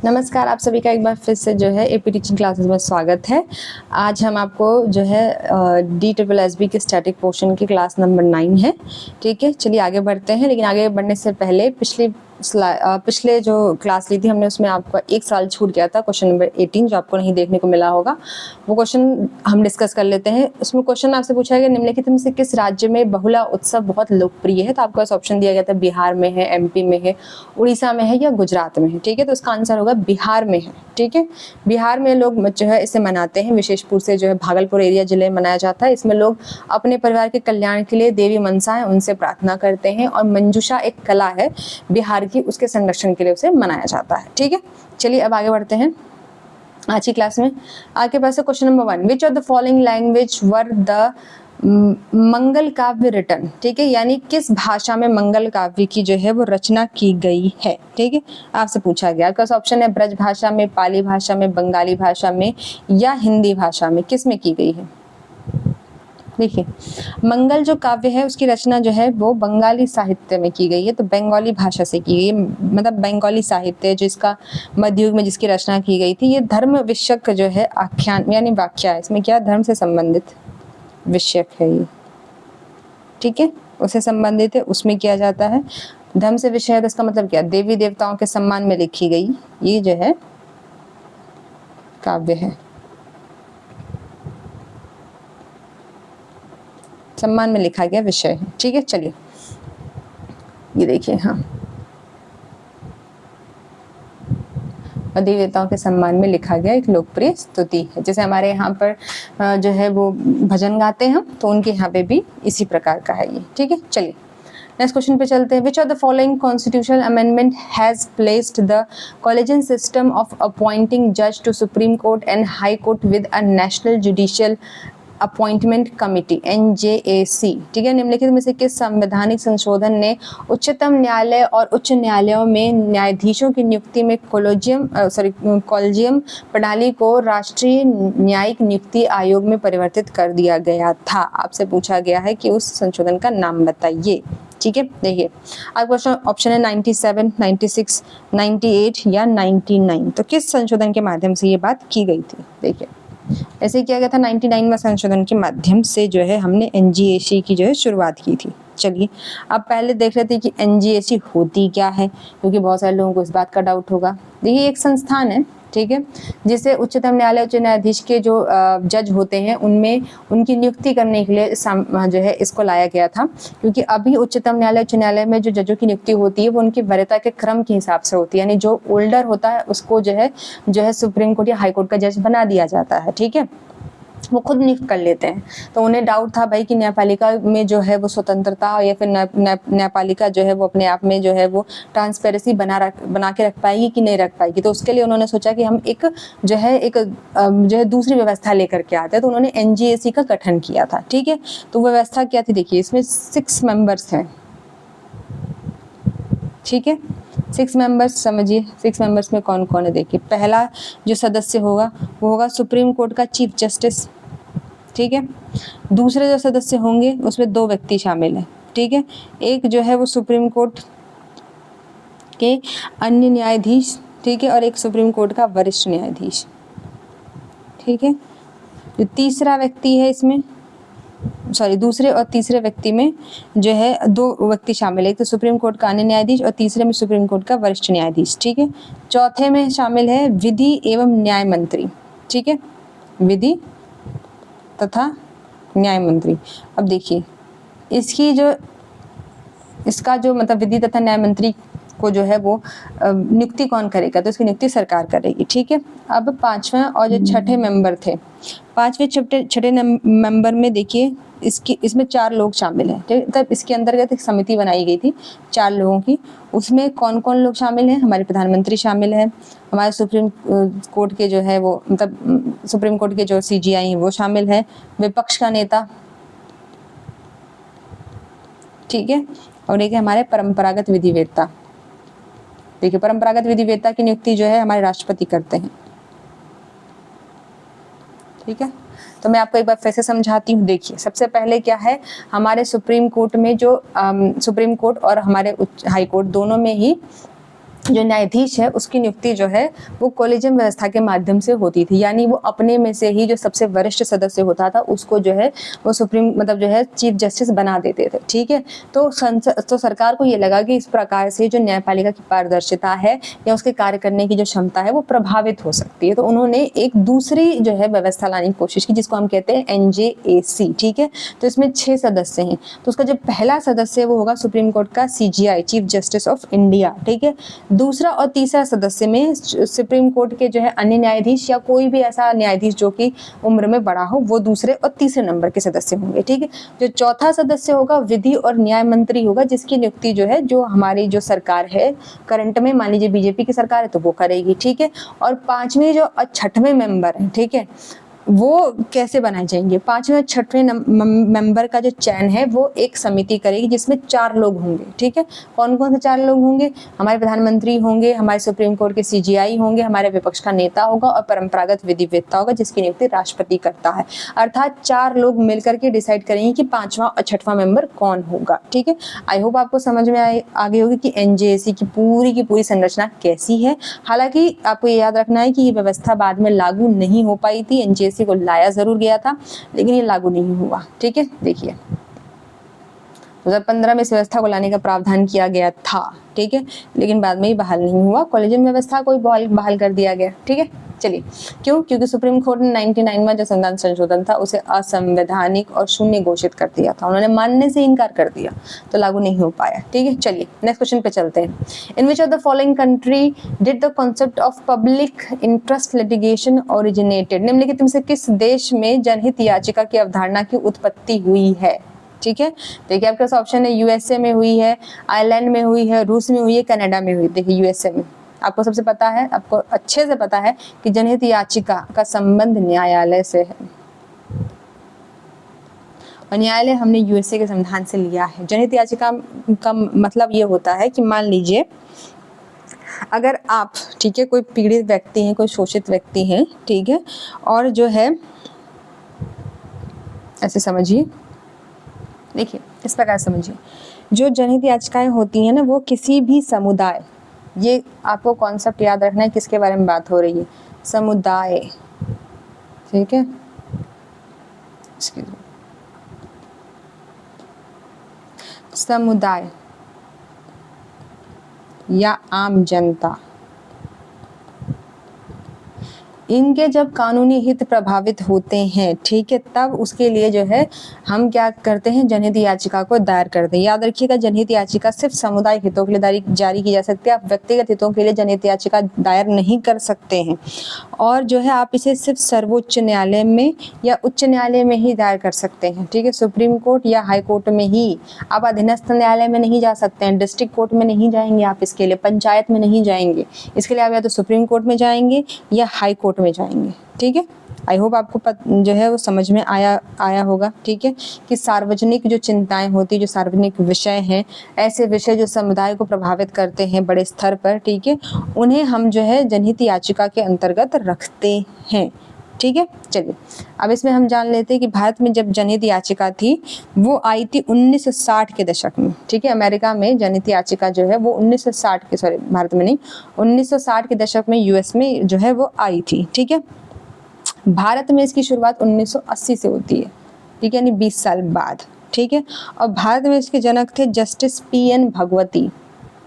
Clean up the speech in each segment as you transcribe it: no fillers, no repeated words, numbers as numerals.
नमस्कार, आप सभी का एक बार फिर से जो है एपी टीचिंग क्लासेस में स्वागत है। आज हम आपको जो है DSSB के स्टैटिक पोर्शन की क्लास नंबर 9 है। ठीक है, चलिए आगे बढ़ते हैं। लेकिन आगे बढ़ने से पहले पिछले जो क्लास ली थी हमने, उसमें आपका एक सवाल छूट गया था, क्वेश्चन नंबर 18, जो आपको नहीं देखने को मिला होगा। वो क्वेश्चन हम डिस्कस कर लेते हैं। उसमें क्वेश्चन आपसे पूछा गया, निम्नलिखित में से किस राज्य में बहुला उत्सव बहुत लोकप्रिय है? तो आपको पास ऑप्शन दिया गया था, बिहार में है, MP में है, उड़ीसा में है या गुजरात में है। ठीक है, तो इसका आंसर होगा बिहार में है। ठीक है, बिहार में लोग जो है इसे मनाते हैं, विशेषपुर से जो है भागलपुर एरिया जिले में मनाया जाता है। इसमें लोग अपने परिवार के कल्याण के लिए देवी मनसा है उनसे प्रार्थना करते हैं, और मंजूषा एक कला है बिहार की, उसके संरक्षण के लिए उसे मनाया जाता है। ठीक है, चलिए अब आगे बढ़ते हैं आज की क्लास में। आपके पास है question number 1, which of the following language were the Mangal Kavya written? ठीक है, यानी किस भाषा में मंगल काव्य की जो है वो रचना की गई है? ठीक है, आपसे पूछा गया। आपका ऑप्शन है ब्रज भाषा में, पाली भाषा में, बंगाली भाषा में या हिंदी भाषा में। किस में की गई है? देखिए, मंगल जो काव्य है उसकी रचना जो है वो बंगाली साहित्य में की गई है, तो बंगाली भाषा से की गई है। मतलब बंगाली साहित्य जिसका मध्ययुग में जिसकी रचना की गई थी। ये धर्म विषयक जो है आख्यान यानी वाक्य है। इसमें क्या धर्म से संबंधित विषयक है ये। ठीक है, उससे संबंधित है, उसमें किया जाता है। धर्म से विषय है तो इसका मतलब क्या? देवी देवताओं के सम्मान में लिखी गई ये जो है काव्य है, सम्मान में लिखा गया विषय है। ठीक है, चलिए ये देखिए, हाँ, देवी देवताओं के सम्मान में लिखा गया एक लोकप्रिय स्तुति है। जैसे हमारे यहाँ पर जो है वो भजन गाते हैं, तो उनके यहाँ पे भी इसी प्रकार का है ये। ठीक है, चलिए नेक्स्ट क्वेश्चन पे चलते हैं। Which of the following constitutional amendment has placed the collegium system of appointing जज to supreme court and high court with a national judicial appointment committee NJAC? ठीक है, निम्नलिखित में से किस संवैधानिक संशोधन ने उच्चतम न्यायालय और उच्च न्यायालयों में न्यायाधीशों की नियुक्ति में कॉलेजियम प्रणाली को राष्ट्रीय न्यायिक नियुक्ति आयोग में परिवर्तित कर दिया गया था? आपसे पूछा गया है कि उस संशोधन का नाम बताइए। ठीक है, देखिए आपका ऑप्शन है 97, 96, 98 या 99। तो किस संशोधन के माध्यम से ये बात की गई थी? देखिए, ऐसे किया गया था 99वां संशोधन के माध्यम से जो है हमने NJAC की जो है शुरुआत की थी। चलिए अब पहले देख रहे थे कि NJAC होती क्या है, क्योंकि बहुत सारे लोगों को इस बात का डाउट होगा। देखिए, एक संस्थान है, ठीक है, जिसे उच्चतम न्यायालय उच्च न्यायाधीश के जो जज होते हैं उनमें उनकी नियुक्ति करने के लिए जो है इसको लाया गया था। क्योंकि अभी उच्चतम न्यायालय उच्च न्यायालय में जो जजों की नियुक्ति होती है वो उनकी वरीयता के क्रम के हिसाब से होती है, यानी जो ओल्डर होता है उसको जो है सुप्रीम कोर्ट या हाई कोर्ट का जज बना दिया जाता है। ठीक है, वो खुद नियुक्त कर लेते हैं। तो उन्हें डाउट था भाई कि न्यायपालिका में जो है वो स्वतंत्रता या फिर न्यायपालिका जो है वो अपने आप में जो है वो ट्रांसपेरेंसी बना के रख पाएगी कि नहीं रख पाएगी। तो उसके लिए उन्होंने सोचा कि हम एक जो है दूसरी व्यवस्था लेकर के आते हैं। तो उन्होंने NJAC का गठन किया था। ठीक है, तो व्यवस्था क्या थी? देखिए, इसमें 6 मेंबर्स हैं। ठीक है, 6 मेंबर्स समझिए। 6 मेंबर्स में कौन कौन है? देखिए, पहला जो सदस्य होगा वो होगा सुप्रीम कोर्ट का चीफ जस्टिस। ठीक है, दूसरे जो सदस्य होंगे उसमें 2 व्यक्ति शामिल हैं। ठीक है, एक जो है वो सुप्रीम कोर्ट के अन्य न्यायाधीश, ठीक है, और एक सुप्रीम कोर्ट का वरिष्ठ न्यायाधीश। ठीक है, जो तीसरा व्यक्ति है इसमें, दूसरे और तीसरे व्यक्ति में जो है 2 व्यक्ति शामिल है, एक तो सुप्रीम कोर्ट का अन्य न्यायाधीश और तीसरे में सुप्रीम कोर्ट का वरिष्ठ न्यायाधीश। ठीक है, चौथे में शामिल है विधि एवं न्याय मंत्री। ठीक है, विधि तथा न्याय मंत्री। अब देखिए, इसका जो मतलब विधि तथा न्याय मंत्री को जो है वो नियुक्ति कौन करेगा? तो इसकी नियुक्ति सरकार करेगी। ठीक है, अब 5वां और जो छठे मेंबर थे, 5वें छठे मेंबर में देखिए इसमें 4 लोग शामिल हैं। ठीक, तब इसके अंतर्गत एक समिति बनाई गई थी 4 लोगों की। उसमें कौन कौन लोग शामिल हैं? हमारे प्रधानमंत्री शामिल है, हमारे सुप्रीम कोर्ट के जो है वो मतलब सुप्रीम कोर्ट के जो CJI हैं वो शामिल है, विपक्ष का नेता, ठीक है, और एक है हमारे परंपरागत विधिवेत्ता। देखिए, परंपरागत विधिवेत्ता की नियुक्ति जो है हमारे राष्ट्रपति करते हैं। ठीक है, तो मैं आपको एक बार फिर से समझाती हूँ। देखिए, सबसे पहले क्या है, हमारे सुप्रीम कोर्ट में जो सुप्रीम कोर्ट और हमारे हाई कोर्ट दोनों में ही जो न्यायाधीश है उसकी नियुक्ति जो है वो कॉलेजियम व्यवस्था के माध्यम से होती थी, यानी वो अपने में से ही जो सबसे वरिष्ठ सदस्य होता था उसको जो है वो सुप्रीम मतलब जो है चीफ जस्टिस बना देते थे। ठीक है, तो सरकार को ये लगा कि इस प्रकार से जो न्यायपालिका की पारदर्शिता है या उसके कार्य करने की जो क्षमता है वो प्रभावित हो सकती है, तो उन्होंने एक दूसरी जो है व्यवस्था लाने की कोशिश की जिसको हम कहते हैं NJAC। ठीक है, तो इसमें 6 सदस्य हैं। तो उसका जो पहला सदस्य वो होगा सुप्रीम कोर्ट का CJI, chief justice of India. ठीक है, दूसरा और तीसरा सदस्य में सुप्रीम कोर्ट के जो है अन्य न्यायाधीश या कोई भी ऐसा न्यायाधीश जो कि उम्र में बड़ा हो वो दूसरे और तीसरे नंबर के सदस्य होंगे। ठीक है, जो चौथा सदस्य होगा विधि और न्याय मंत्री होगा, जिसकी नियुक्ति जो है जो हमारी जो सरकार है करंट में, मान लीजिए बीजेपी की सरकार है तो वो करेगी। ठीक है, और पांचवें जो छठवें मेंबर है, ठीक है, वो कैसे बनाए जाएंगे? पांचवें और छठवें मेंबर का जो चयन है वो एक समिति करेगी जिसमें 4 लोग होंगे। ठीक है, कौन कौन से 4 लोग होंगे? हमारे प्रधानमंत्री होंगे, हमारे सुप्रीम कोर्ट के CJI होंगे, हमारे विपक्ष का नेता होगा और परंपरागत विधिवेत्ता होगा जिसकी नियुक्ति राष्ट्रपति करता है। अर्थात 4 लोग मिलकर के डिसाइड करेंगे कि 5वां और 6वां मेंबर कौन होगा। ठीक है, आई होप आपको समझ में आ गई होगी कि NJAC की पूरी संरचना कैसी है। हालांकि आपको ये याद रखना है कि ये व्यवस्था बाद में लागू नहीं हो पाई थी, NJAC को लाया जरूर गया था लेकिन ये लागू नहीं हुआ। ठीक है, देखिए 2015 में इस व्यवस्था को लाने का प्रावधान किया गया था। ठीक है, लेकिन बाद में ही बहाल नहीं हुआ, कॉलेजियम व्यवस्था को बहाल कर दिया गया। ठीक है, चलिए क्योंकि सुप्रीम कोर्ट ने 99 में जो संविधान संशोधन था उसे असंवैधानिक और शून्य घोषित कर दिया था, उन्होंने मानने से इनकार कर दिया तो लागू नहीं हो पाया। ठीक है, चलिए नेक्स्ट क्वेश्चन पे चलते हैं। In which of the following country did the concept of public interest litigation originated? निम्नलिखित में से किस देश में जनहित याचिका की अवधारणा की उत्पत्ति हुई है? ठीक है, देखिए आपके पास ऑप्शन है USA में हुई है, आयरलैंड में हुई है, रूस में हुई है, कनाडा में हुई। देखिए USA में आपको सबसे पता है, आपको अच्छे से पता है कि जनहित याचिका का संबंध न्यायालय से है और न्यायालय हमने USA के संविधान से लिया है। जनहित याचिका का मतलब ये होता है कि मान लीजिए अगर आप, ठीक है, कोई पीड़ित व्यक्ति हैं, कोई शोषित व्यक्ति हैं, ठीक है, और जो है ऐसे समझिए, देखिए इस प्रकार समझिए, जो जनहित याचिकाएं होती हैं ना वो किसी भी समुदाय, ये आपको कॉन्सेप्ट याद रखना है किसके बारे में बात हो रही है, समुदाय। ठीक है, समुदाय या आम जनता, इनके जब कानूनी हित प्रभावित होते हैं, ठीक है, तब उसके लिए जो है हम क्या करते हैं, जनहित याचिका को दायर करते हैं। याद रखिएगा जनहित याचिका सिर्फ समुदाय हितों के लिए जारी की जा सकती है, आप व्यक्तिगत हितों के लिए जनहित याचिका दायर नहीं कर सकते हैं। और जो है आप इसे सिर्फ सर्वोच्च न्यायालय में या उच्च न्यायालय में ही दायर कर सकते हैं। ठीक है, सुप्रीम कोर्ट या हाई कोर्ट में ही, आप अधीनस्थ न्यायालय में नहीं जा सकते हैं, डिस्ट्रिक्ट कोर्ट में नहीं जाएंगे आप, इसके लिए पंचायत में नहीं जाएंगे, इसके लिए आप या तो सुप्रीम कोर्ट में जाएंगे या हाई कोर्ट में जाएंगे। ठीक है, आई होप आपको जो है वो समझ में आया होगा। ठीक है, कि सार्वजनिक जो चिंताएं होती, जो सार्वजनिक विषय हैं, ऐसे विषय जो समुदाय को प्रभावित करते हैं बड़े स्तर पर, ठीक है, उन्हें हम जो है जनहित याचिका के अंतर्गत रखते हैं। ठीक है, चलिए अब इसमें हम जान लेते हैं कि भारत में जब जनहित याचिका थी वो आई थी 1960 के दशक में। ठीक है, अमेरिका में जनहित याचिका जो है वो 1960 के, सॉरी भारत में नहीं, 1960 के दशक में US में जो है वो आई थी। ठीक है, भारत में इसकी शुरुआत 1980 से होती है। ठीक है, यानी 20 साल बाद। ठीक है, और भारत में इसके जनक थे जस्टिस PN भगवती,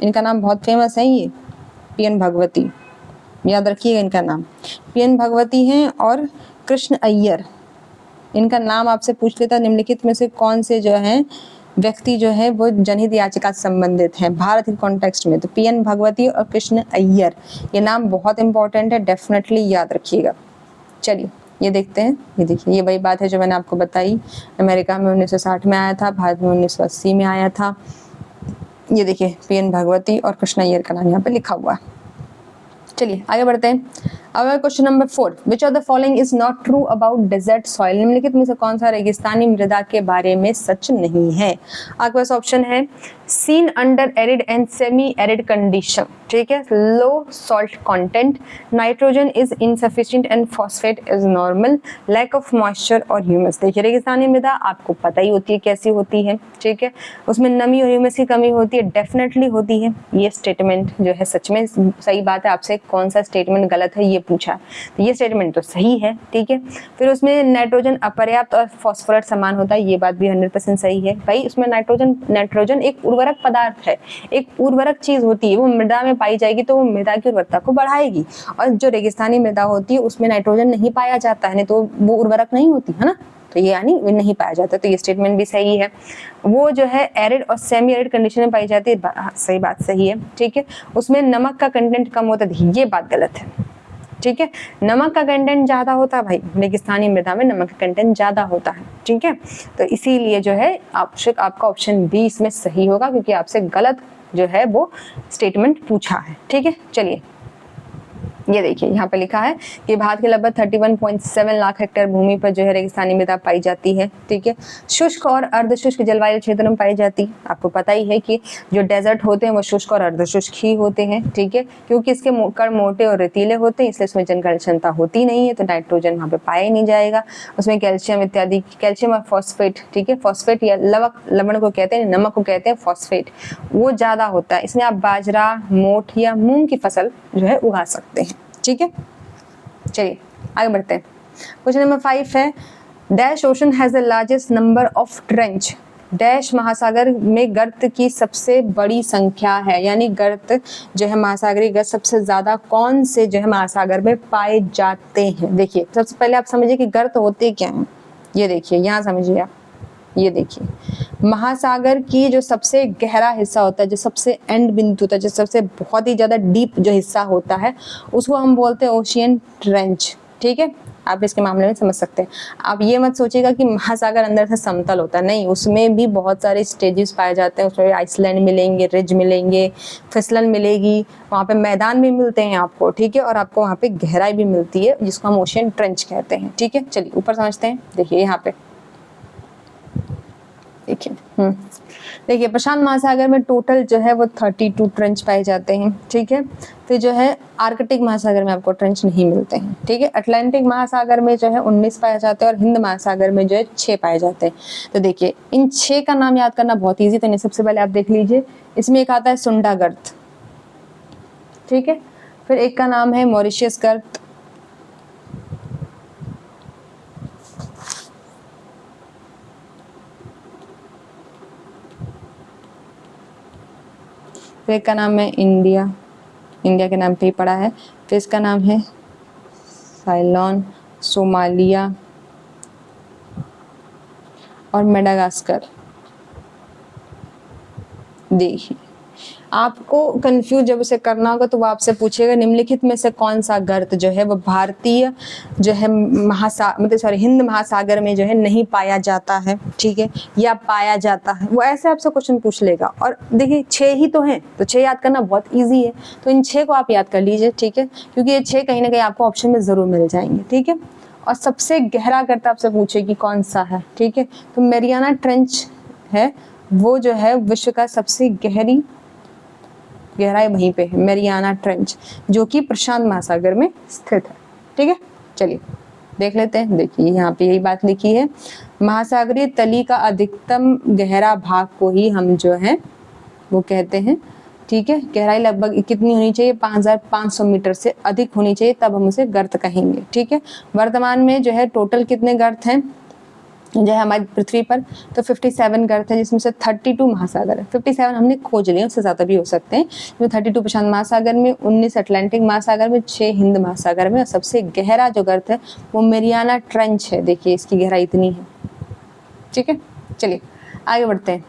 इनका नाम बहुत फेमस है, ये PN भगवती, याद रखिएगा इनका नाम। PN भगवती हैं और कृष्ण अय्यर, इनका नाम आपसे पूछ लेता निम्नलिखित में से कौन से जो हैं व्यक्ति जो है वो जनहित याचिका से संबंधित हैं भारत के कॉन्टेक्स्ट में, तो PN भगवती और कृष्ण अय्यर, ये नाम बहुत इंपॉर्टेंट है, डेफिनेटली याद रखिएगा। चलिए ये देखते हैं, ये देखिए ये वही बात है जो मैंने आपको बताई, अमेरिका में 1960 में आया था, भारत में 1980 में आया था। ये देखिए PN भगवती और कृष्ण अय्यर का नाम यहाँ पे लिखा हुआ है। चलिए आगे बढ़ते हैं। अब question number 4, which of the following is not true about desert soil, निम्नलिखित में से कौन सा रेगिस्तानी मृदा के बारे में सच नहीं है। आपके पास ऑप्शन है seen under arid and semi arid condition, ठीक है, low salt content, nitrogen is insufficient and phosphate is normal, lack of moisture और ह्यूमस। देखिए रेगिस्तानी मृदा आपको पता ही होती है कैसी होती है, ठीक है, उसमें नमी और ह्यूमस की कमी होती है, डेफिनेटली होती है। ये स्टेटमेंट जो है सच में सही बात है। आपसे कौन सा स्टेटमेंट गलत है ये पूछा है, तो ये स्टेटमेंट तो सही है, ठीक है। फिर उसमें नाइट्रोजन अपर्याप्त और फॉस्फोरस समान होता है, ये बात भी 100% सही है। भाई उसमें नाइट्रोजन एक उर्वरक पदार्थ है, एक उर्वरक चीज होती है, वो मृदा में पाई जाएगी तो वो मृदा की उर्वरता को बढ़ाएगी। और जो रेगिस्तानी मृदा होती है उसमें नाइट्रोजन नहीं पाया जाता है, नहीं तो वो उर्वरक नहीं होती है ना, तो ये यानी नहीं पाया जाता, तो ये स्टेटमेंट भी सही है। वो जो है एरिड और सेमी एरिड कंडीशन में पाई जाती है, सही बात सही है, ठीक है। उसमें नमक का कंटेंट कम होता है, ये बात गलत है, ठीक है। नमक का कंटेंट ज्यादा होता है भाई, रेगिस्तानी मृदा में नमक का कंटेंट ज्यादा होता है, ठीक है। तो इसीलिए जो है आपका ऑप्शन बी इसमें सही होगा, क्योंकि आपसे गलत जो है वो स्टेटमेंट पूछा है, ठीक है। चलिए ये देखिए यहाँ पे लिखा है कि भारत के लगभग 31.7 लाख हेक्टेयर भूमि पर जो है रेगिस्तानी मृदा पाई जाती है, ठीक है। शुष्क और अर्धशुष्क जलवायु क्षेत्र में पाई जाती है। आपको पता ही है कि जो डेजर्ट होते हैं वो शुष्क और अर्धशुष्क ही होते हैं, ठीक है, क्योंकि इसके कण मोटे और रेतीले होते हैं, इसलिए उसमें जनगणना क्षमता होती नहीं है, तो नाइट्रोजन वहाँ पे पाया ही नहीं जाएगा। उसमें कैल्शियम इत्यादि, कैल्शियम और फॉस्फेट, ठीक है, फॉस्फेट या लवण को कहते हैं, नमक को कहते हैं फॉस्फेट, वो ज्यादा होता है। इसमें आप बाजरा, मोठ या मूंग की फसल जो है उगा सकते हैं, ठीक है। चलिए आगे बढ़ते हैं। क्वेश्चन नंबर 5 है dash ocean has the largest number of trench, dash महासागर में गर्त की सबसे बड़ी संख्या है, यानी गर्त जो है महासागरीय गर्त सबसे ज्यादा कौन से जो है महासागर में पाए जाते हैं। देखिए सबसे पहले आप समझिए कि गर्त होते क्या हैं, ये देखिए यहाँ समझिए आप, ये देखिए महासागर की जो सबसे गहरा हिस्सा होता है, जो सबसे एंड बिंदु होता है, जो सबसे बहुत ही ज्यादा डीप जो हिस्सा होता है उसको हम बोलते हैं ओशियन ट्रेंच, ठीक है। आप इसके मामले में समझ सकते हैं। आप ये मत सोचिएगा कि महासागर अंदर से समतल होता है, नहीं, उसमें भी बहुत सारे स्टेजेस पाए जाते हैं। उसमें आइसलैंड मिलेंगे, रिज मिलेंगे, फिसलन मिलेगी, वहाँ पे मैदान भी मिलते हैं आपको, ठीक है, और आपको वहाँ पे गहराई भी मिलती है जिसको हम ओशियन ट्रेंच कहते हैं, ठीक है। चलिए ऊपर समझते हैं। देखिए यहाँ पे देखिए देखिए प्रशांत महासागर में टोटल जो है वो 32 ट्रेंच पाए जाते हैं, ठीक है। फिर जो है आर्कटिक महासागर में आपको ट्रेंच नहीं मिलते हैं, ठीक है। अटलांटिक महासागर में जो है 19 पाए जाते हैं और हिंद महासागर में जो है 6 पाए जाते हैं। तो देखिए इन 6 का नाम याद करना बहुत ईजी, तो सबसे पहले आप देख लीजिए, इसमें एक आता है सुंडा गर्त, ठीक है। फिर एक का नाम है मॉरिशियस गर्त, फिर एक का नाम है इंडिया के नाम पे ही पड़ा है। फिर इसका नाम है साइलोन, सोमालिया और मेडागास्कर। देखिए आपको कंफ्यूज जब उसे करना होगा तो वो आपसे पूछेगा निम्नलिखित में से कौन सा गर्त जो है वो भारतीय जो है हिंद महासागर में जो है नहीं पाया जाता है, ठीक है, या पाया जाता है, वो ऐसे आपसे क्वेश्चन पूछ लेगा। और देखिए 6 ही तो हैं, तो 6 याद करना बहुत इजी है, तो इन 6 को आप याद कर लीजिए, ठीक है, क्योंकि ये 6 कहीं ना कहीं आपको ऑप्शन में जरूर मिल जाएंगे, ठीक है। और सबसे गहरा गर्त आपसे पूछेगी कौन सा है, ठीक है, तो मैरियाना ट्रेंच है, वो जो है विश्व का सबसे गहराई वहीं पे है, मैरियाना ट्रेंच, जो कि प्रशांत महासागर में स्थित है, ठीक है। चलिए देख लेते हैं। देखिए यहाँ पे यही बात लिखी है, महासागरीय तली का अधिकतम गहरा भाग को ही हम जो है वो कहते हैं, ठीक है। गहराई लगभग कितनी होनी चाहिए, 5500 मीटर से अधिक होनी चाहिए, तब हम उसे गर्त कहेंगे, ठीक है। वर्तमान में जो है टोटल कितने गर्त हैं जो है हमारी पृथ्वी पर, तो 57 गर्त है, जिसमें से 32 महासागर है। 57 हमने खोज लिए, उससे ज्यादा भी हो सकते हैं, जिसमें 32 प्रशांत महासागर में, 19 अटलांटिक महासागर में, 6 हिंद महासागर में, और सबसे गहरा जो गर्त है वो मैरियाना ट्रेंच है। देखिए इसकी गहराई इतनी है, ठीक है। चलिए आगे बढ़ते हैं।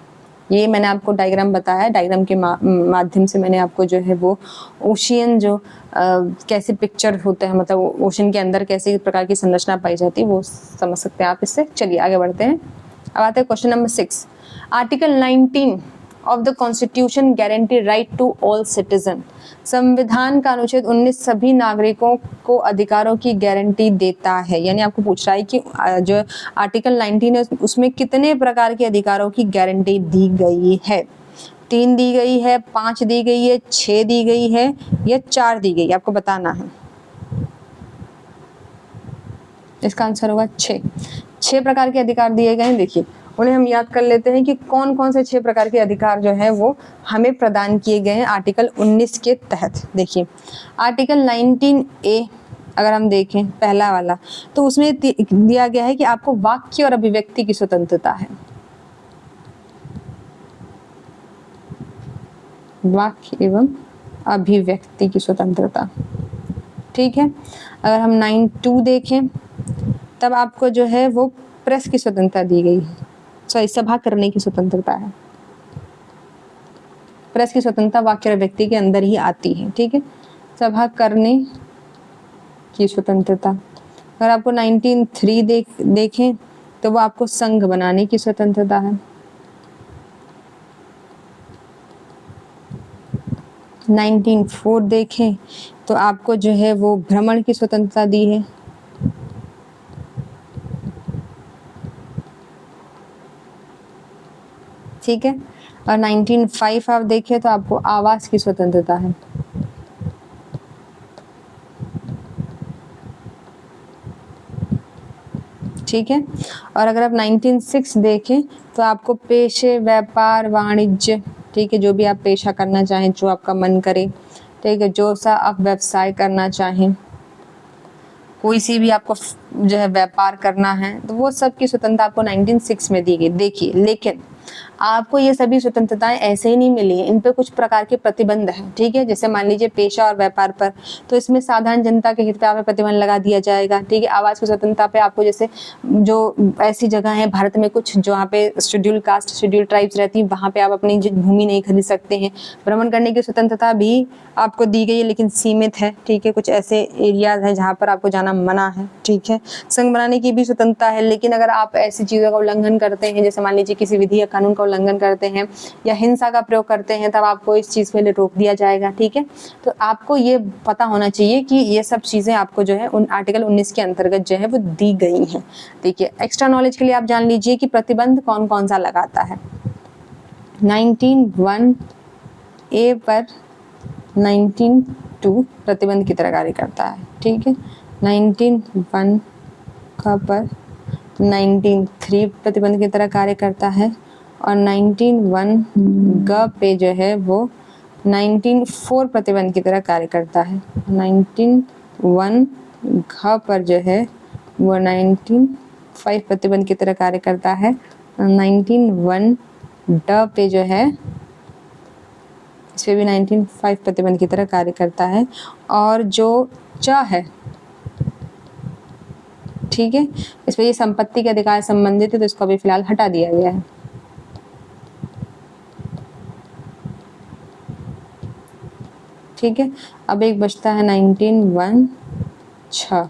ये मैंने आपको डायग्राम बताया, डायग्राम के माध्यम से मैंने आपको जो है वो ओशियन जो कैसे पिक्चर होते हैं, मतलब ओशन के अंदर कैसे प्रकार की संरचना पाई जाती है वो समझ सकते हैं आप इससे। चलिए आगे बढ़ते हैं। अब आते हैं question number 6। Article 19 of the constitution guarantee right to all citizen. संविधान का अनुच्छेद 19 सभी नागरिकों को अधिकारों की गारंटी देता है। यानी आपको पूछ रहा है कि जो आर्टिकल 19 है उसमें कितने प्रकार के अधिकारों की गारंटी दी गई है। 3 दी गई है, 5 दी गई है, 6 दी गई है या 4 दी गई है, आपको बताना है। इसका आंसर होगा 6। 6 प्रकार के अधिकार दिए गए हैं। देखिए उन्हें हम याद कर लेते हैं कि कौन कौन से 6 प्रकार के अधिकार जो है वो हमें प्रदान किए गए हैं आर्टिकल 19 के तहत। देखिए आर्टिकल 19A अगर हम देखें पहला वाला, तो उसमें दिया गया है कि आपको वाक्य और अभिव्यक्ति की स्वतंत्रता है। वाक्य एवं अभिव्यक्ति की स्वतंत्रता, ठीक है। अगर हम 9(2) देखें तब आपको जो है वो प्रेस की स्वतंत्रता दी गई है, सॉरी सभा करने की स्वतंत्रता है। प्रेस की स्वतंत्रता वाक्य और व्यक्ति के अंदर ही आती है, ठीक है। सभा करने की स्वतंत्रता। अगर आपको 19(3) देखें तो वो आपको संघ बनाने की स्वतंत्रता है। 19(4) देखें तो आपको जो है वो भ्रमण की स्वतंत्रता दी है। ठीक है। और 19(5) आप देखें तो आपको आवास की स्वतंत्रता है। ठीक है। और अगर आप 19(6) देखें तो आपको पेशे, व्यापार, वाणिज्य, ठीक है, जो भी आप पेशा करना चाहें, जो आपका मन करे, ठीक है, जो सा आप व्यवसाय करना चाहें, कोई सी भी आपको जो है व्यापार करना है, तो वो सब की स्वतंत्रता आपको 19(6) में दी गई। देखिए लेकिन आपको ये सभी स्वतंत्रताएं ऐसे ही नहीं मिली है, इन पे कुछ प्रकार के प्रतिबंध हैं, ठीक है। जैसे मान लीजिए पेशा और व्यापार पर, तो इसमें साधारण जनता के हित पे आप प्रतिबंध लगा दिया जाएगा, ठीक है। आवास की स्वतंत्रता पे आपको, जैसे जो ऐसी जगह है भारत में कुछ जहाँ पे शेड्यूल कास्ट, शेड्यूल ट्राइब्स रहती है, वहाँ पे आप अपनी भूमि नहीं खरीद सकते हैं। भ्रमण करने की स्वतंत्रता भी आपको दी गई है लेकिन सीमित है, ठीक है। कुछ ऐसे एरियाज है जहाँ पर आपको जाना मना है, ठीक है। संघ बनाने की भी स्वतंत्रता है, लेकिन अगर आप ऐसी चीज़ों का उल्लंघन करते हैं, जैसे मान लीजिए किसी विधि या कानून का उल्लंघन करते हैं या हिंसा का प्रयोग करते हैं, तब आपको इस चीज़ के लिए रोक दिया जाएगा, ठीक है। तो आपको ये पता होना चाहिए कि ये सब चीज़ें आपको जो है उन आर्टिकल 19 के अंतर्गत जो है वो दी गई हैं। देखिए एक्स्ट्रा नॉलेज के लिए आप जान लीजिए कि प्रतिबंध कौन कौन सा लगाता है। 19(1)A पर 19(2) प्रतिबंध की तरह कार्य करता है, ठीक है। 19(1) का पर 19(3) प्रतिबंध की तरह कार्य करता है और 19(1)G पे जो है वो 19(4) प्रतिबंध की तरह कार्य करता है। 19(1)G पर जो है वो 19(5) प्रतिबंध की तरह कार्य करता है। 19(1)D पे जो है इस पे भी 19(5) प्रतिबंध की तरह कार्य करता है। और जो च है, ठीक है, इस पे ये संपत्ति के अधिकार संबंधित है, तो इसको अभी फिलहाल हटा दिया गया है। ठीक है। अब एक बचता है 19(1)(6),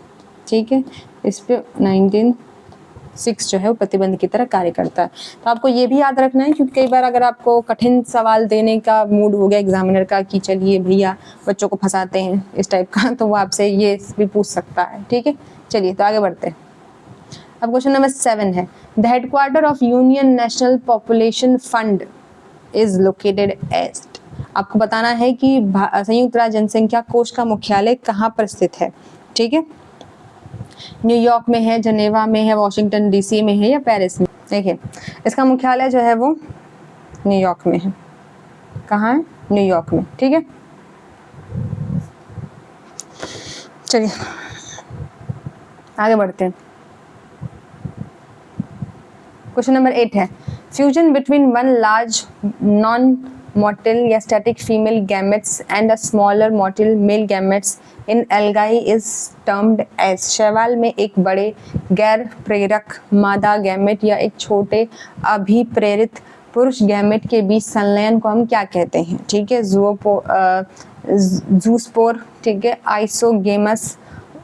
ठीक है। इस पे 19(6) जो है वो प्रतिबंध की तरह कार्य करता है। तो आपको ये भी याद रखना है, क्योंकि कई बार अगर आपको कठिन सवाल देने का मूड हो गया एग्जामिनर का कि चलिए भैया बच्चों को फंसाते हैं इस टाइप का, तो वो आपसे ये भी पूछ सकता है, ठीक है। चलिए तो आगे बढ़ते हैं। अब क्वेश्चन नंबर 7 है, the headquarter of union national population fund is located at. आपको बताना है कि संयुक्त राज्य जनसंख्या कोष का मुख्यालय कहाँ पर स्थित है, ठीक है। न्यूयॉर्क में है, जनेवा में है, वॉशिंगटन डीसी में है या पेरिस में। देखिए इसका मुख्यालय जो है वो न्यूयॉर्क में है। कहाँ है? न्यूयॉर्क में, ठीक है। चलिए आगे बढ़ते हैं। क्वेश्चन नंबर 8 है, fusion between one large non motile या static female gametes and a smaller motile male gametes in algae is termed as. शैवाल में एक बड़े गैर प्रेरक मादा गैमेट या एक छोटे अभिप्रेरित पुरुष गैमेट के बीच संलयन को हम क्या कहते हैं, ठीक है। जूस्पोर, ठीक है, आइसोगेमस,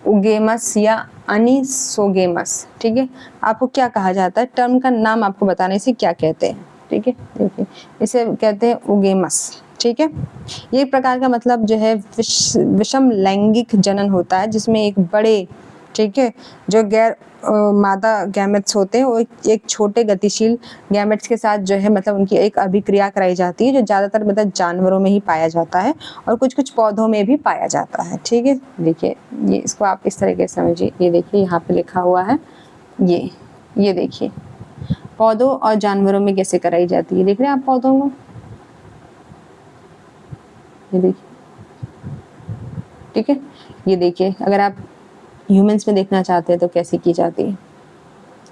उगेमस या अनिसोगेमस, ठीक है। आपको क्या कहा जाता है, टर्म का नाम आपको बताने से क्या कहते हैं, ठीक है, देखिए इसे कहते हैं ओगेमस। ठीक है, ये एक प्रकार का मतलब जो है विषम लैंगिक जनन होता है, जिसमें एक बड़े, ठीक है, जो गैर मादा गैमेट्स होते हैं वो एक छोटे गतिशील गैमेट्स के साथ जो है मतलब उनकी एक अभिक्रिया कराई जाती है, जो ज़्यादातर मतलब जानवरों में ही पाया जाता है और कुछ कुछ पौधों में भी पाया जाता है। ठीक है, देखिए ये इसको आप इस तरीके से समझिए, ये देखिए यहाँ पे लिखा हुआ है, ये देखिए पौधों और जानवरों में कैसे कराई जाती है। देख रहे हैं आप पौधों को, ये देखिए, ठीक है, ये देखिए अगर आप ह्यूमंस में देखना चाहते हैं तो कैसे की जाती है।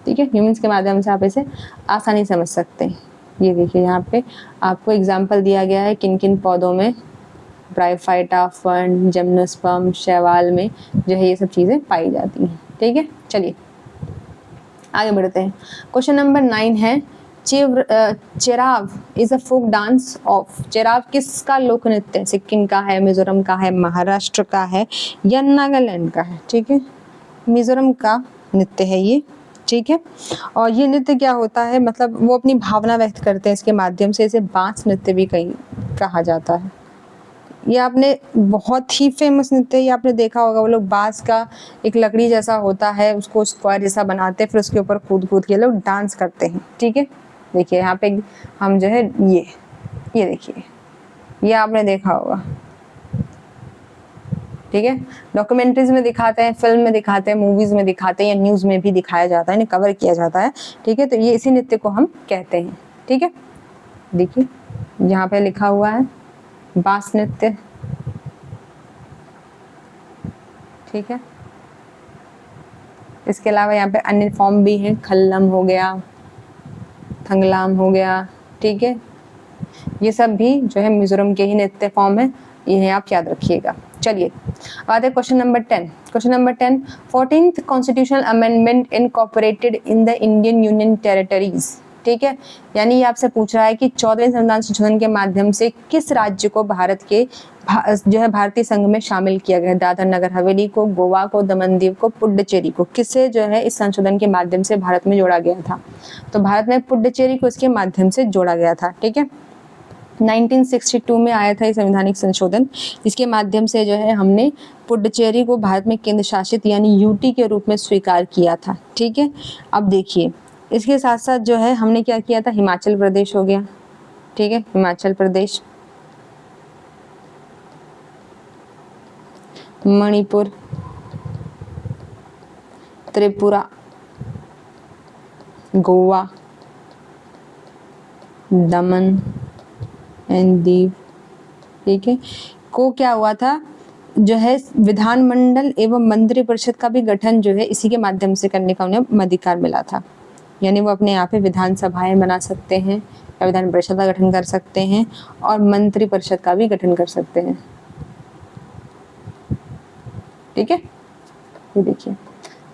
ठीक है, ह्यूमंस के माध्यम से आप इसे आसानी समझ सकते हैं। ये देखिए यहाँ पे आपको एग्जाम्पल दिया गया है किन किन पौधों में, ब्रायोफाइटा, फर्न, जिम्नोस्पर्म, शैवाल में जो है ये सब चीज़ें पाई जाती हैं। ठीक है, चलिए आगे बढ़ते हैं। क्वेश्चन नंबर 9 है Cheraw is a folk dance of. Cheraw किसका लोक नृत्य है? सिक्किम का है, मिजोरम का है, महाराष्ट्र का है या नागालैंड का है? ठीक है, मिजोरम का नृत्य है ये। ठीक है, और ये नृत्य क्या होता है, मतलब वो अपनी भावना व्यक्त करते हैं इसके माध्यम से। इसे बांस नृत्य भी कहा जाता है। ये आपने बहुत ही फेमस नृत्य, ये आपने देखा होगा, वो लोग बांस का एक लकड़ी जैसा होता है, उसको स्क्वायर जैसा बनाते हैं, फिर उसके ऊपर कूद कूद के लोग डांस करते हैं। ठीक है, देखिए यहाँ पे हम जो है ये देखिए, ये आपने देखा होगा। ठीक है, डॉक्यूमेंट्रीज में दिखाते हैं, फिल्म में दिखाते हैं, मूवीज में दिखाते हैं या न्यूज में भी दिखाया जाता है, इन्हें कवर किया जाता है। ठीक है, तो ये इसी नृत्य को हम कहते हैं। ठीक है, देखिए यहाँ पे लिखा हुआ है बांस नृत्य। ठीक है, इसके अलावा यहाँ पे अन्य फॉर्म भी हैं, खल्लम हो गया, थंगलाम हो गया। ठीक है, ये सब भी जो है मिजोरम के ही नृत्य फॉर्म है, ये आप याद रखिएगा। चलिए आते हैं question number 10। Question number 10, 14th constitutional amendment incorporated in the Indian union territories. ठीक है, यानी ये आपसे पूछ रहा है कि 14वें संविधान संशोधन के माध्यम से किस राज्य को भारत के जो है भारतीय संघ में शामिल किया गया? दादर नगर हवेली को, गोवा को, दमन दीव को, पुडुचेरी को, किसे जो है इस संशोधन के माध्यम से भारत में जोड़ा गया था? तो भारत में पुडुचेरी को इसके माध्यम से जोड़ा गया था। ठीक है, 1962 में आया था ये संवैधानिक संशोधन, जिसके माध्यम से जो है हमने पुडुचेरी को भारत में केंद्र शासित यानी यूटी के रूप में स्वीकार किया था। ठीक है, अब देखिए इसके साथ साथ जो है हमने क्या किया था, हिमाचल प्रदेश हो गया। ठीक है, हिमाचल प्रदेश, मणिपुर, त्रिपुरा, गोवा, दमन एंड दीव। ठीक है, को क्या हुआ था जो है विधानमंडल एवं मंत्रिपरिषद का भी गठन जो है इसी के माध्यम से करने का उन्हें अधिकार मिला था। यानी वो अपने यहाँ पे विधानसभाएं बना सकते हैं या विधान परिषद का गठन कर सकते हैं और मंत्रिपरिषद का भी गठन कर सकते हैं। ठीक है, ये देखिए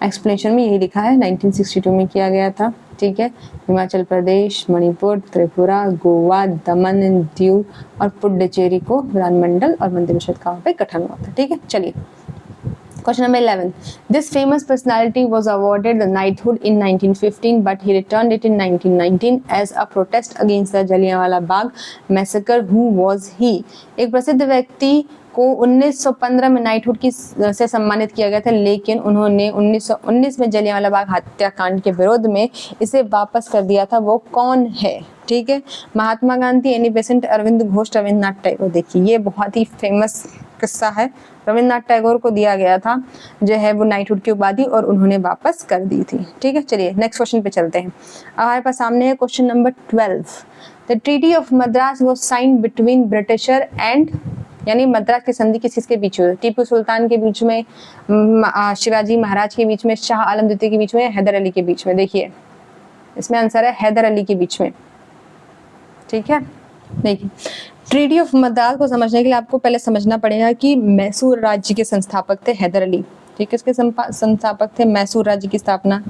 एक्सप्लेनेशन में यही लिखा है, 1962 में किया गया था। ठीक है, हिमाचल प्रदेश, मणिपुर, त्रिपुरा, गोवा, दमन एंड दीव और पुडुचेरी को विधानमंडल और मंत्रिपरिषद का वहाँ पे गठन हुआ था। ठीक है, चलिए question number 11, this famous personality was awarded the knighthood in 1915 but he returned it in 1919 as a protest against the Jallianwala Bagh massacre. Who was he? एक प्रसिद्ध व्यक्ति को 1915 में नाइटहुड की से सम्मानित किया गया था, लेकिन उन्होंने 1919 में जलियांवाला बाग हत्याकांड के विरोध में इसे वापस कर दिया था। वो कौन है? ठीक है, महात्मा गांधी, एनी बेसेंट, अरविंद घोष, रविन्द्रनाथ टैगोर। देखिए ये बहुत ही फेमस किस्सा है, रविन्द्रनाथ टैगोर को दिया गया था जो है वो नाइटहुड की उपाधि और उन्होंने वापस कर दी थी। ठीक है, चलिए नेक्स्ट क्वेश्चन पे चलते हैं। हमारे पास सामने है question number 12, the treaty of Madras was signed between britisher and, यानी मद्रास की संधि किसके बीच हुई? टीपू सुल्तान के बीच में, शिवाजी महाराज के बीच में, शाह आलम द्वितीय के बीच में, हैदर अली के बीच में? देखिए इसमें आंसर है हैदर अली के बीच में। ठीक है, देखिए ट्रीटी ऑफ मद्रास को समझने के लिए आपको पहले समझना पड़ेगा कि मैसूर राज्य के संस्थापक थे हैदर अली। ठीक है, इसके संस्थापक थे, मैसूर राज्य की स्थापना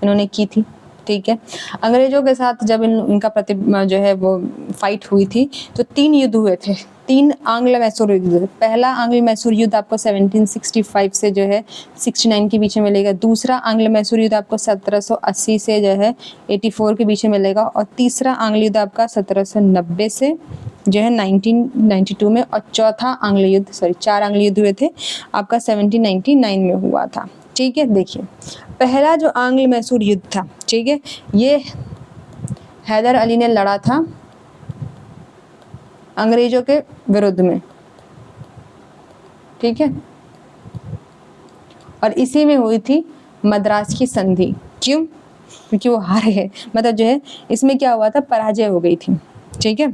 इन्होंने की थी। ठीक है। अंग्रेजों के साथ जब इनका जो है वो फाइट हुई थी, तो 3 युद्ध हुए थे, 3 आंग्ल मैसूर युद्ध। पहला आंग्ल मैसूर युद्ध आपको 1765 से जो है 69 के बीच में मिलेगा। दूसरा आंग्ल मैसूर युद्ध आपको 1780 से जो है 84 के बीच में मिलेगा। और तीसरा आंग्ल युद्ध आपका 1790 से जो है 1992 में। और चौथा आंग्ल युद्ध, 4 आंग्ल युद्ध हुए थे आपका 1799 में हुआ था। ठीक है, देखिए पहला जो आंग्ल मैसूर युद्ध था, ठीक है, ये हैदर अली ने लड़ा था अंग्रेजों के विरुद्ध में, ठीक है। और इसी में हुई थी मद्रास की संधि। क्यों? क्योंकि वो हारे हैं, मतलब जो है इसमें क्या हुआ था, पराजय हो गई थी, ठीक है।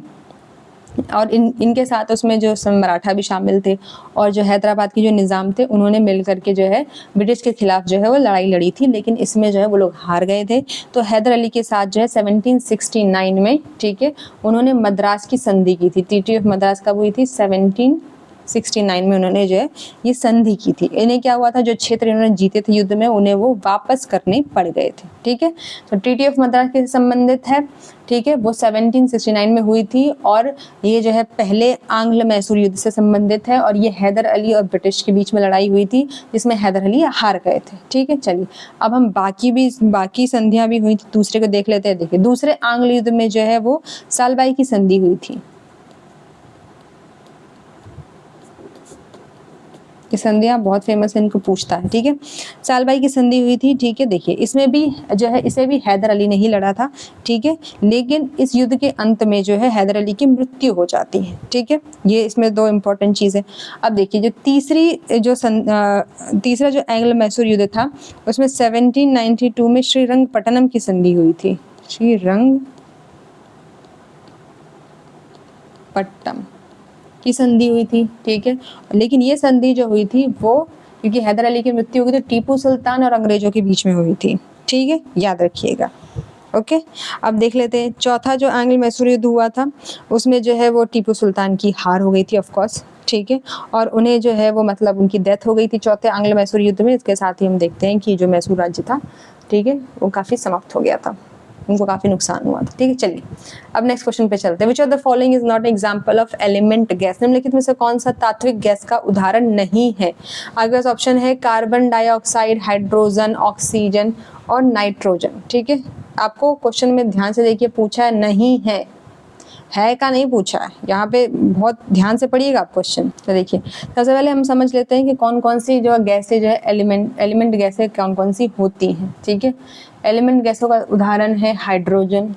और इनके साथ उसमें जो मराठा भी शामिल थे, और जो हैदराबाद के जो निज़ाम थे उन्होंने मिल करके जो है ब्रिटिश के खिलाफ जो है वो लड़ाई लड़ी थी, लेकिन इसमें जो है वो लोग हार गए थे। तो हैदर अली के साथ जो है 1769 में, ठीक है, उन्होंने मद्रास की संधि की थी। ट्रीटी ऑफ मद्रास कब हुई थी? 1769 में उन्होंने जो है ये संधि की थी। इन्हें क्या हुआ था, जो क्षेत्र इन्होंने जीते थे युद्ध में, उन्हें वो वापस करने पड़ गए थे, ठीक है। तो ट्रीटी ऑफ मद्रास के संबंधित है, ठीक है, वो 1769 में हुई थी। और ये जो है पहले आंग्ल मैसूर युद्ध से संबंधित है, और ये हैदर अली और ब्रिटिश के बीच में लड़ाई हुई थी, जिसमें हैदर अली हार गए थे, ठीक है। चलिए अब हम बाकी संधियां भी हुई थी, दूसरे को देख लेते हैं। देखिए दूसरे आंग्ल युद्ध में जो है वो सालबाई की संधि हुई थी। की संधियां बहुत फेमस है, इनको पूछता है, ठीक है। सालबाई की संधि हुई थी, ठीक है। देखिए इसमें भी जो है, इसे भी हैदर अली ने ही लड़ा था, ठीक है। लेकिन इस युद्ध के अंत में जो है हैदर अली की मृत्यु हो जाती है, ठीक है। ये इसमें 2 इंपॉर्टेंट चीज़ है। अब देखिए जो तीसरा जो एंग्लो मैसूर युद्ध था, उसमें 1792 में श्रीरंगपट्टनम की संधि हुई थी। श्रीरंगपट्टनम की संधि हुई थी, ठीक है। लेकिन ये संधि जो हुई थी वो, क्योंकि हैदर अली की मृत्यु हो गई, तो टीपू सुल्तान और अंग्रेजों के बीच में हुई थी, ठीक है, याद रखिएगा। ओके, अब देख लेते हैं चौथा जो आंग्ल मैसूर युद्ध हुआ था, उसमें जो है वो टीपू सुल्तान की हार हो गई थी, ऑफ कोर्स, ठीक है। और उन्हें जो है वो मतलब उनकी डेथ हो गई थी चौथे आंग्ल मैसूर युद्ध में। इसके साथ ही हम देखते हैं कि जो मैसूर राज्य था, ठीक है, वो काफ़ी समाप्त हो गया था, उनको काफी नुकसान हुआ था, ठीक है। चलिए अब नेक्स्ट क्वेश्चन पे चलते हैं। Which of the following is not example of element gas? निम्नलिखित में से कौन सा तात्विक गैस का उदाहरण नहीं है? आगे पास ऑप्शन है कार्बन डाइऑक्साइड, हाइड्रोजन, ऑक्सीजन और नाइट्रोजन, ठीक है। आपको क्वेश्चन में ध्यान से देखिए, पूछा है नहीं है का नहीं पूछा है, यहाँ पे बहुत ध्यान से पढ़िएगा आप क्वेश्चन। तो देखिए सबसे पहले हम समझ लेते हैं कि कौन कौन सी जो गैसें जो है एलिमेंट गैसें कौन कौन सी होती हैं, ठीक है। एलिमेंट गैसों का उदाहरण है हाइड्रोजन,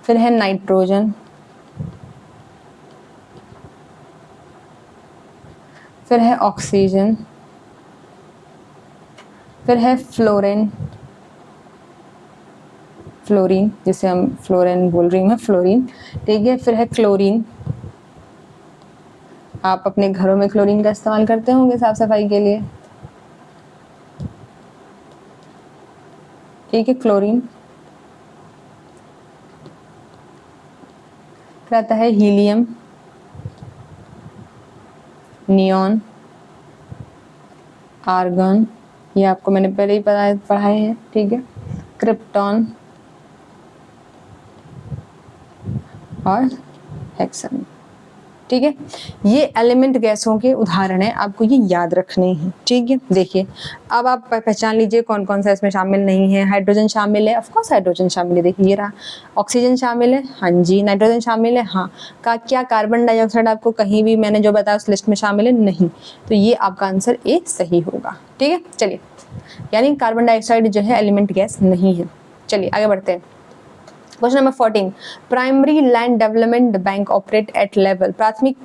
फिर है नाइट्रोजन, फिर है ऑक्सीजन, फिर है फ्लोरीन, जिसे हम फ्लोरीन बोल रही हूँ, फ्लोरीन, ठीक है। फिर है क्लोरीन, आप अपने घरों में क्लोरीन का इस्तेमाल करते होंगे साफ सफाई के लिए, ठीक है, क्लोरीन। फिर आता है हीलियम, नियॉन, आर्गन, ये आपको मैंने पहले ही पढ़ाए हैं, ठीक है, क्रिप्टॉन और हेक्सन, ठीक है। ये एलिमेंट गैसों के उदाहरण है, आपको ये याद रखने हैं, ठीक है। देखिए अब आप पहचान लीजिए कौन कौन सा इसमें शामिल नहीं है। हाइड्रोजन शामिल है, ऑफ कोर्स हाइड्रोजन शामिल है, देखिए ये रहा। ऑक्सीजन शामिल है, हाँ जी। नाइट्रोजन शामिल है, हाँ। क्या कार्बन डाइऑक्साइड आपको कहीं भी मैंने जो बताया उस लिस्ट में शामिल है? नहीं। तो ये आपका आंसर ए सही होगा, ठीक है। चलिए यानी कार्बन डाइऑक्साइड जो है एलिमेंट गैस नहीं है। चलिए आगे बढ़ते हैं। Question number 14, primary land development bank operate at level, प्राथमिक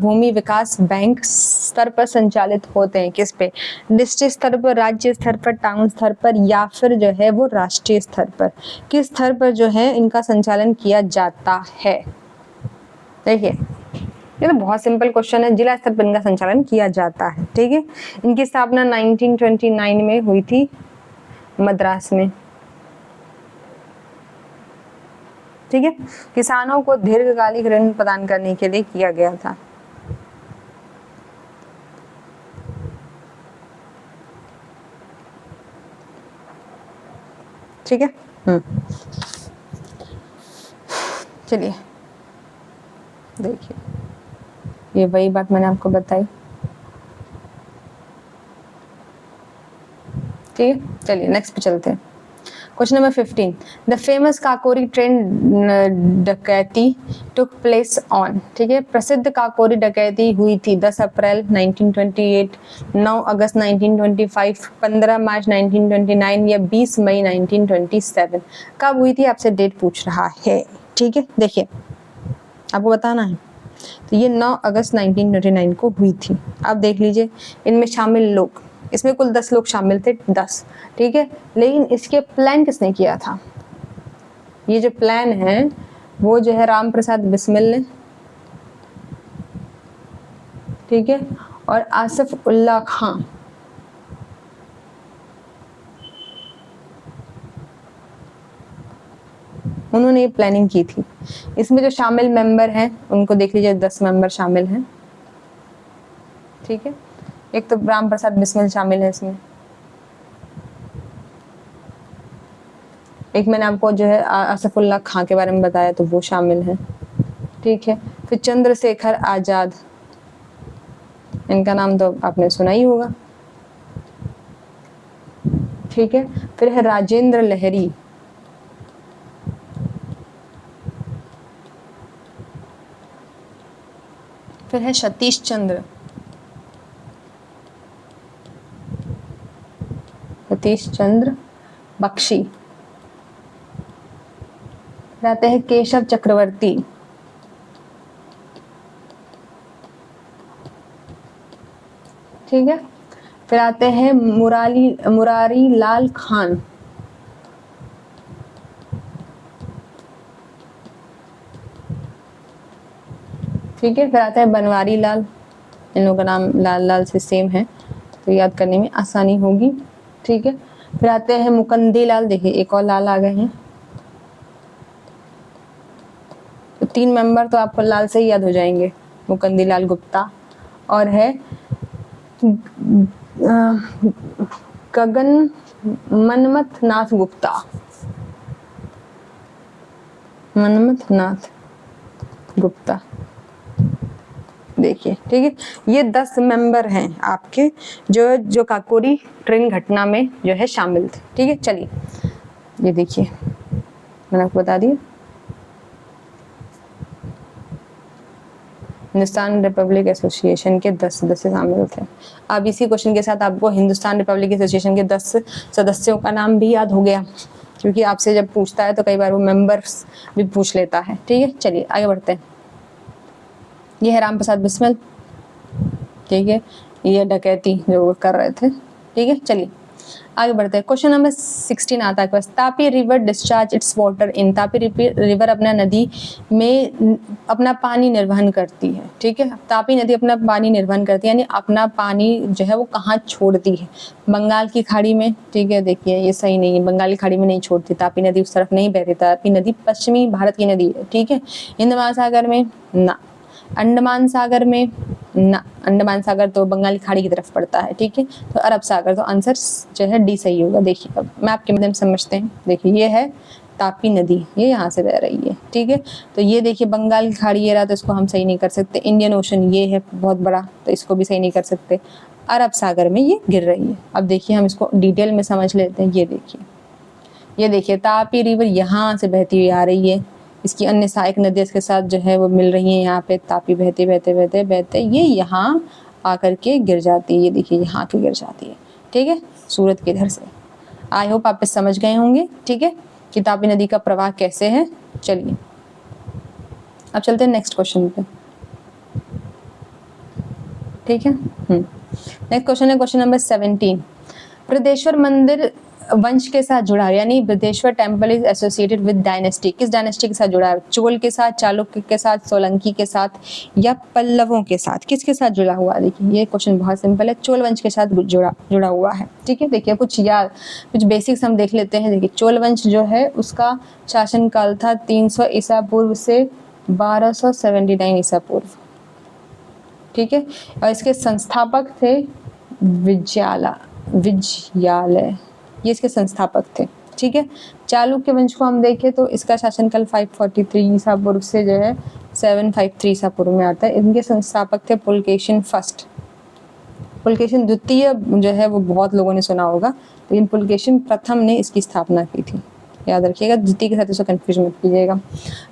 भूमि विकास बैंक स्तर पर संचालित होते हैं किस पे? डिस्ट्रिक्ट स्तर पर, राज्य स्तर पर, टाउन स्तर पर, या फिर जो है वो राष्ट्रीय स्तर पर? किस स्तर पर जो है इनका संचालन किया जाता है? देखिए ये तो बहुत सिंपल क्वेश्चन है, जिला स्तर पर इनका संचालन किया जाता है, ठीक है। इनकी स्थापना 1929 में हुई थी मद्रास में, ठीक है। किसानों को दीर्घकालिक ऋण प्रदान करने के लिए किया गया था। ठीक है। चलिए देखिए, ये वही बात मैंने आपको बताई, ठीक है। चलिए नेक्स्ट पे चलते हैं। Question number 15, the famous Kakori train डकैती टुक प्लेस ऑन, ठीक है। प्रसिद्ध काकोरी डकैती हुई थी 10 अप्रैल 1928, 9 अगस्त 1925, 15 मार्च 1929 या 20 मई 1927। कब हुई थी आपसे डेट पूछ रहा है, ठीक है। देखिए आपको बताना है, तो ये 9 अगस्त 1929 को हुई थी। आप देख लीजिए इनमें शामिल लोग, इसमें कुल 10 लोग शामिल थे, 10, ठीक है। लेकिन इसके प्लान किसने किया था? ये जो प्लान है वो जो है राम प्रसाद बिस्मिल ने, ठीक है, और आसिफ उल्लाह खां, उन्होंने ये प्लानिंग की थी। इसमें जो शामिल मेंबर हैं उनको देख लीजिए, 10 मेंबर शामिल हैं, ठीक है। एक तो राम प्रसाद बिस्मिल शामिल है इसमें, एक मैंने आपको जो है आसिफुल्लाह खां के बारे में बताया तो वो शामिल है, ठीक है। फिर चंद्रशेखर आजाद, इनका नाम तो आपने सुना ही होगा, ठीक है। फिर है राजेंद्र लहरी, फिर है सतीश चंद्र, बख्शी, फिर आते हैं केशव चक्रवर्ती, ठीक है। फिर आते हैं मुरारी लाल खान, ठीक है। फिर आता है बनवारी लाल, इन लोगों का नाम लाल लाल से सेम है तो याद करने में आसानी होगी, ठीक है। फिर आते हैं मुकंदी लाल, देखिए एक और लाल आ गए हैं, तो 3 मेंबर तो आपको लाल से ही याद हो जाएंगे, मुकंदी लाल गुप्ता, और है गगन मनमथ नाथ गुप्ता, मनमथ नाथ गुप्ता, देखिए, ठीक है। ये 10 मेंबर हैं आपके जो काकोरी ट्रेन घटना में जो है शामिल थे, ठीक है। चलिए ये देखिए मैंने आपको बता दिया, हिंदुस्तान रिपब्लिक एसोसिएशन के 10 सदस्य शामिल थे। अब इसी क्वेश्चन के साथ आपको हिंदुस्तान रिपब्लिक एसोसिएशन के 10 सदस्यों का नाम भी याद हो गया, क्योंकि आपसे जब पूछता है तो कई बार वो मेंबर्स भी पूछ लेता है, ठीक है। चलिए आगे बढ़ते हैं। ये है राम प्रसाद बिस्मिल, ठीक है, ये डकैती जो कर रहे थे, ठीक है। चलिए आगे बढ़ते हैं। क्वेश्चन नंबर 16 आता है बस, Tapi river discharge it's water in, Tapi river अपना नदी में अपना पानी निर्वहन करती है, ठीक है। तापी नदी अपना पानी निर्वहन करती है, यानी अपना पानी जो है वो कहाँ छोड़ती है? बंगाल की खाड़ी में, ठीक है। देखिए ये सही नहीं है, बंगाल की खाड़ी में नहीं छोड़ती, तापी नदी उस तरफ नहीं बहती, तापी नदी पश्चिमी भारत की नदी है, ठीक है। हिंद महासागर में ना, अंडमान सागर में ना, अंडमान सागर तो बंगाली खाड़ी की तरफ पड़ता है, ठीक है। तो अरब सागर, तो आंसर जो है डी सही होगा। देखिए अब मैं आपके माध्यम से समझते हैं, देखिए ये है तापी नदी, ये यहाँ से बह रही है, ठीक है। तो ये देखिए बंगाल की खाड़ी ये रहा, तो इसको हम सही नहीं कर सकते। इंडियन ओशन ये है बहुत बड़ा, तो इसको भी सही नहीं कर सकते। अरब सागर में ये गिर रही है। अब देखिए हम इसको डिटेल में समझ लेते हैं। ये देखिए तापी रिवर यहाँ से बहती हुई आ रही है, इसकी अन्य सहायक नदियाँ इसके साथ जो है वो मिल रही हैं। यहाँ पे तापी बहते बहते बहते बहते ये यहाँ आकर के गिर जाती है, ये देखिए यहाँ के गिर जाती है, ठीक है, सूरत के इधर से। आई होप आप समझ गए होंगे, ठीक है, कि तापी नदी का प्रवाह कैसे है। चलिए अब चलते हैं नेक्स्ट क्वेश्चन पे, ठीक है। नेक्स्ट क्वेश्चन है क्वेश्चन नंबर 17, बृहदेश्वर मंदिर वंश के साथ जुड़ा है, यानी Brihadeshwara temple is associated with dynasty, किस डायनेस्टी के साथ जुड़ा है? चोल के साथ, चालुक्य के साथ, सोलंकी के साथ या पल्लवों के साथ, किसके साथ जुड़ा हुआ है? देखिए ये क्वेश्चन बहुत सिंपल है, चोल वंश के साथ जुड़ा हुआ है, ठीक है। देखिए कुछ बेसिक्स हम देख लेते हैं। देखिए चोल वंश जो है उसका शासन काल था 300 ईसा पूर्व से 1279 ईसा पूर्व, ठीक है। और इसके संस्थापक थे विजयालय, ये इसके संस्थापक थे, ठीक है। चालुक्य वंश को हम देखें तो इसका शासनकाल 543 ईसा पूर्व से जो है 753 ईसा पूर्व में आता है। इनके संस्थापक थे पुलकेशिन फर्स्ट। पुलकेशिन द्वितीय जो है वो बहुत लोगों ने सुना होगा, लेकिन पुलकेशिन प्रथम ने इसकी स्थापना की थी, याद रखिएगा। द्वितीय के साथ इसको कंफ्यूज मत कीजिएगा।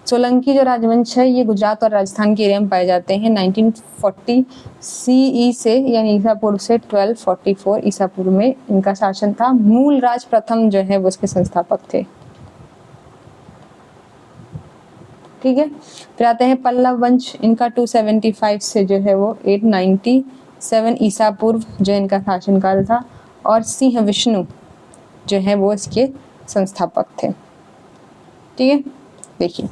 सोलंकी जो राजवंश है ये गुजरात और राजस्थान के एरिया में पाए जाते हैं। 1940 CE से यानी ईसा पूर्व से 1244 ईसा पूर्व में इनका शासन था। मूल राज प्रथम जो है वो इसके संस्थापक थे, ठीक है। फिर आते हैं पल्लव वंश, इनका 275 से जो है वो 897 ईसा पूर्व जो इनका शासनकाल था। और सिंह विष्णु जो है वो इसके संस्थापक थे, ठीक है। देखिए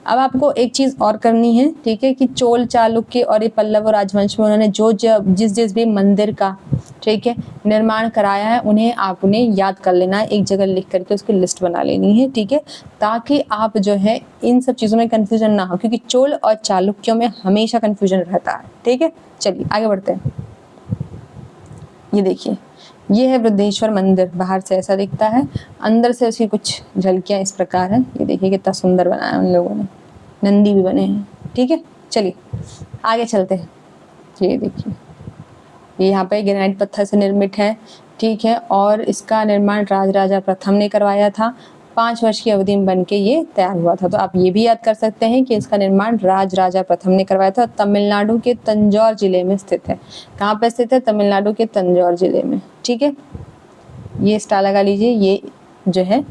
अब आपको एक चीज और करनी है, ठीक है, कि चोल चालुक्य और ये पल्लव राजवंश में उन्होंने जो जिस भी मंदिर का, ठीक है, निर्माण कराया है उन्हें आपने याद कर लेना है, एक जगह लिख करके उसकी लिस्ट बना लेनी है, ठीक है, ताकि आप जो है इन सब चीजों में कंफ्यूजन ना हो, क्योंकि चोल और चालुक्यों में हमेशा कंफ्यूजन रहता है, ठीक है। चलिए आगे बढ़ते हैं। ये देखिए ये है वृद्धेश्वर मंदिर, बाहर से ऐसा दिखता है, अंदर से उसकी कुछ झलकियां इस प्रकार है। ये देखिए कितना सुंदर बनाया उन लोगों ने, नंदी भी बने हैं, ठीक है। चलिए आगे चलते हैं। ये देखिए ये यहाँ पे ग्रेनाइट पत्थर से निर्मित है, ठीक है, और इसका निर्माण राजा प्रथम ने करवाया था। 5 वर्ष की अवधि में बन के ये तैयार हुआ था। तो आप ये भी याद कर सकते हैं कि इसका निर्माण राजा प्रथम ने करवाया था। तमिलनाडु के तंजौर जिले में स्थित है। कहाँ पे स्थित है? तमिलनाडु के तंजौर जिले में, ठीक है। ये स्टार लगा लीजिए, ये जो है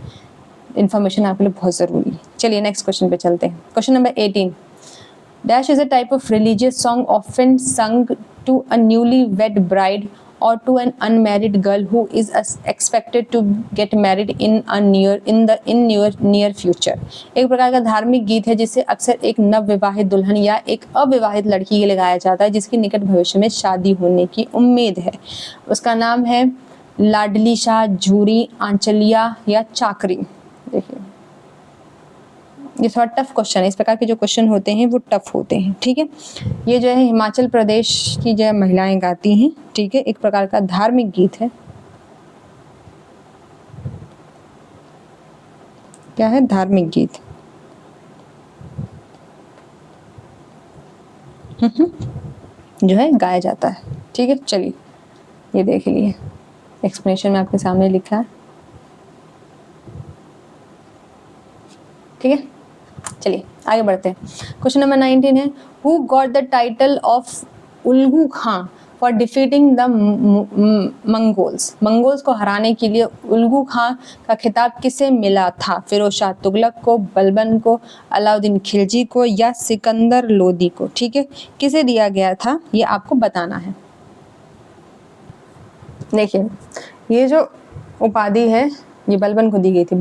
इंफॉर्मेशन आपके लिए बहुत जरूरी है। चलिए नेक्स्ट क्वेश्चन पे चलते हैं। Question number 18, dash is a type of religious song often sung to a newly wed bride or to an unmarried girl who is expected to get married in near future। एक प्रकार का धार्मिक गीत है जिसे अक्सर एक नवविवाहित दुल्हन या एक अविवाहित लड़की के लिए गाया जाता है जिसकी निकट भविष्य में शादी होने की उम्मीद है। उसका नाम है लाडली शाह, झूरी, आंचलिया या चाकरी। देखिए ये थोड़ा टफ क्वेश्चन है, इस प्रकार के जो क्वेश्चन होते हैं वो टफ होते हैं, ठीक है। ये जो है हिमाचल प्रदेश की जो महिलाएं गाती हैं, ठीक है, एक प्रकार का धार्मिक गीत है। क्या है? धार्मिक गीत। जो है गाया जाता है, ठीक है। चलिए ये देख लिए, एक्सप्लेनेशन में आपके सामने लिखा है, ठीक है। चलिए आगे बढ़ते हैं। क्वेश्चन नंबर 19 है, who got the title of Ulugh Khan for defeating the Mongols. Mongols को हराने के लिए उल्गू खां का खिताब किसे मिला था? फिरोज शाह तुगलक को, बलबन को, अलाउद्दीन खिलजी को या सिकंदर लोदी को, ठीक है। किसे दिया गया था ये आपको बताना है। देखिए ये जो उपाधि है ये बलबन को दी गई थी।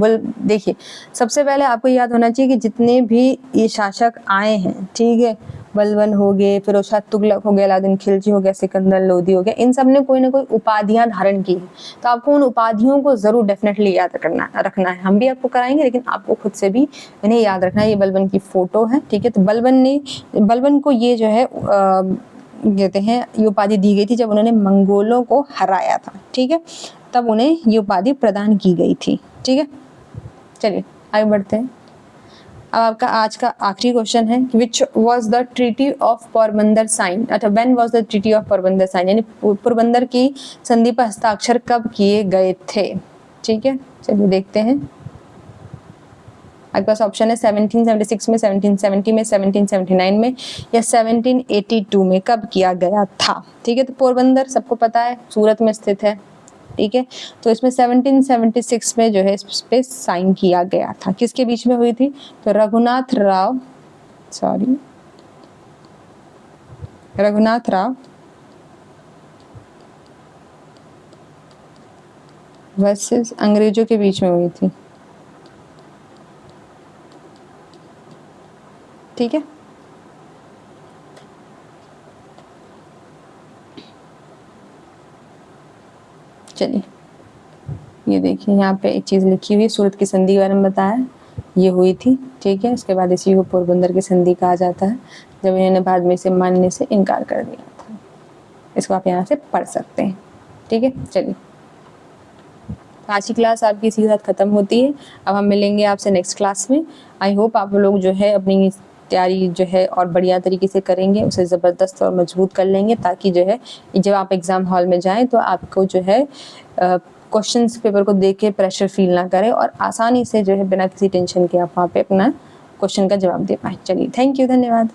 देखिए सबसे पहले आपको याद होना चाहिए कि जितने भी ये शासक आए हैं, ठीक है, बलबन हो गए, फिरोज शाह तुगलक हो गया, अलाउद्दीन खिलजी हो गया, सिकंदर लोदी हो गया, इन सब ने कोई ना कोई उपाधियां धारण की है। तो आपको उन उपाधियों को जरूर डेफिनेटली याद रखना है। हम भी आपको कराएंगे, लेकिन आपको खुद से भी इन्हें याद रखना है। ये बलबन की फोटो है, ठीक है। तो बलबन को ये जो है कहते हैं ये उपाधि दी गई थी जब उन्होंने मंगोलों को हराया था, ठीक है, तब उन्हें ये उपाधि प्रदान की गई थी, ठीक है। चलिए आगे बढ़ते हैं। अब आपका आज का आखिरी क्वेश्चन है, which was the treaty of Porbandar sign, अच्छा when was the treaty of Porbandar sign, यानी पोरबंदर की संधि पर हस्ताक्षर कब किए गए थे, ठीक है। चलिए देखते हैं। आपके पास ऑप्शन है 1776 में, 1770 में, 1779 में या 1782 में। कब किया गया था, ठीक है। तो पोरबंदर सबको पता है सूरत में स्थित है, ठीक है। तो इसमें 1776 में जो है इस पे साइन किया गया था। किसके बीच में हुई थी? तो रघुनाथ राव वर्सेस अंग्रेजों के बीच में हुई थी, ठीक है। चलिए ये देखिए यहाँ पे एक चीज लिखी हुई है, सूरत की संधि के बारे में बताया, ये हुई थी, ठीक है। उसके बाद इसी को पोरबंदर की संधि कहा जाता है, जब इन्होंने बाद में इसे मानने से इनकार कर दिया था। इसको आप यहाँ से पढ़ सकते हैं, ठीक है। चलिए आज की क्लास आपकी इसी के साथ ख़त्म होती है। अब हम मिलेंगे आपसे नेक्स्ट क्लास में। आई होप आप लोग जो है अपनी तैयारी जो है और बढ़िया तरीके से करेंगे, उसे ज़बरदस्त और मजबूत कर लेंगे, ताकि जो है जब आप एग्ज़ाम हॉल में जाएं तो आपको जो है क्वेश्चंस पेपर को देख के प्रेशर फील ना करें और आसानी से जो है बिना किसी टेंशन के आप वहाँ पे अपना क्वेश्चन का जवाब दे पाएँ। चलिए, थैंक यू, धन्यवाद।